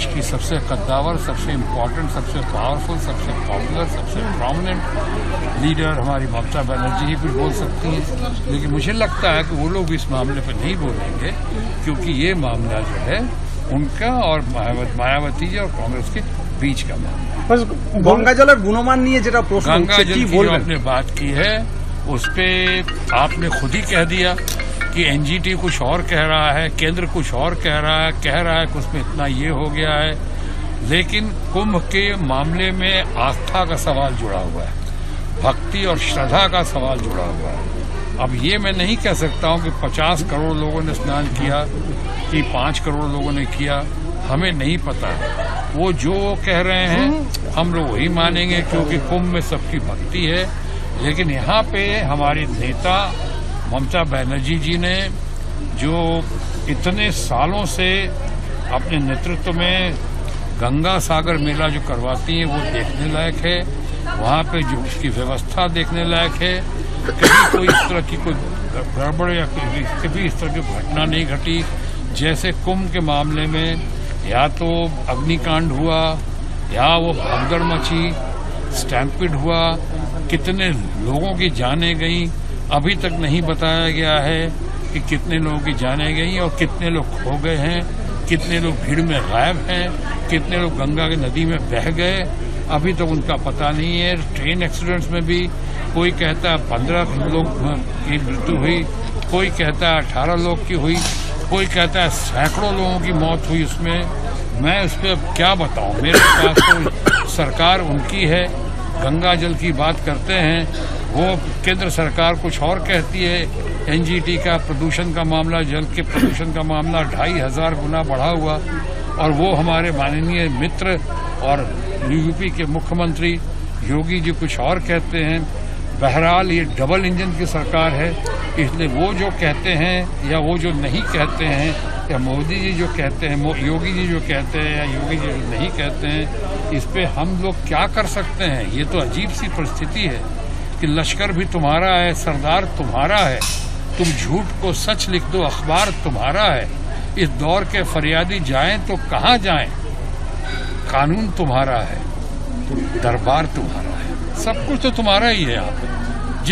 देश की सबसे कद्दावर, सबसे इम्पोर्टेंट, सबसे पावरफुल, सबसे पॉपुलर, सबसे प्रोमिनेंट लीडर हमारी ममता बनर्जी ही कुछ बोल सकती हैं। लेकिन मुझे लगता है कि वो लोग इस मामले पर नहीं बोलेंगे, क्योंकि ये मामला जो है उनका और मायावती जी और कांग्रेस के बीच का मामला है। गंगा जल गुणमान नहीं जेटा प्रश्न गंगा जल की जो आपने बात की है उस पे आपने खुद ही कह दिया कि एनजीटी कुछ और कह रहा है, केंद्र कुछ और कह रहा है कि उसमें इतना ये हो गया है। लेकिन कुंभ के मामले में आस्था का सवाल जुड़ा हुआ है, भक्ति और श्रद्धा का सवाल जुड़ा हुआ है। अब ये मैं नहीं कह सकता हूं कि 50 करोड़ लोगों ने स्नान किया कि 5 करोड़ लोगों ने किया, हमें नहीं पता। वो जो कह रहे हैं हम लोग वही मानेंगे, क्योंकि कुंभ में सबकी भक्ति है। लेकिन यहाँ पे हमारे नेता ममता बनर्जी जी ने जो इतने सालों से अपने नेतृत्व में गंगा सागर मेला जो करवाती हैं वो देखने लायक है। वहाँ पे जो उसकी व्यवस्था देखने लायक है। कभी कोई इस तरह की कोई गड़बड़ या कभी इस तरह की घटना नहीं घटी। जैसे कुंभ के मामले में या तो अग्निकांड हुआ या वो भगदड़ मची, स्टैम्पिड हुआ, कितने लोगों की जानें गई, अभी तक नहीं बताया गया है कि कितने लोगों की जानें गई और कितने लोग खो गए हैं, कितने लोग भीड़ में गायब हैं, कितने लोग गंगा की नदी में बह गए, अभी तक उनका पता नहीं है। ट्रेन एक्सीडेंट्स में भी कोई कहता है 15 लोग की मृत्यु हुई, कोई कहता है 18 लोग की हुई, कोई कहता है सैकड़ों लोगों की मौत हुई उसमें। मैं उस पर क्या बताऊं, मेरे पास तो सरकार उनकी है। गंगा जल की बात करते हैं, वो केंद्र सरकार कुछ और कहती है। एनजीटी का प्रदूषण का मामला, जल के प्रदूषण का मामला 2500 गुना बढ़ा हुआ, और वो हमारे माननीय मित्र और यूपी के मुख्यमंत्री योगी जी कुछ और कहते हैं। बहरहाल ये डबल इंजन की सरकार है, इसलिए वो जो कहते हैं या वो जो नहीं कहते हैं, या मोदी जी जो कहते हैं, योगी जी जो कहते हैं या योगी जी जो नहीं कहते हैं, इस पे हम लोग क्या कर सकते हैं। ये तो अजीब सी परिस्थिति है कि लश्कर भी तुम्हारा है, सरदार तुम्हारा है, तुम झूठ को सच लिख दो, अखबार तुम्हारा है। इस दौर के फरियादी जाएं तो कहाँ जाएं, कानून तुम्हारा है, दरबार तुम्हारा है, सब कुछ तो तुम्हारा ही है यहाँ पे।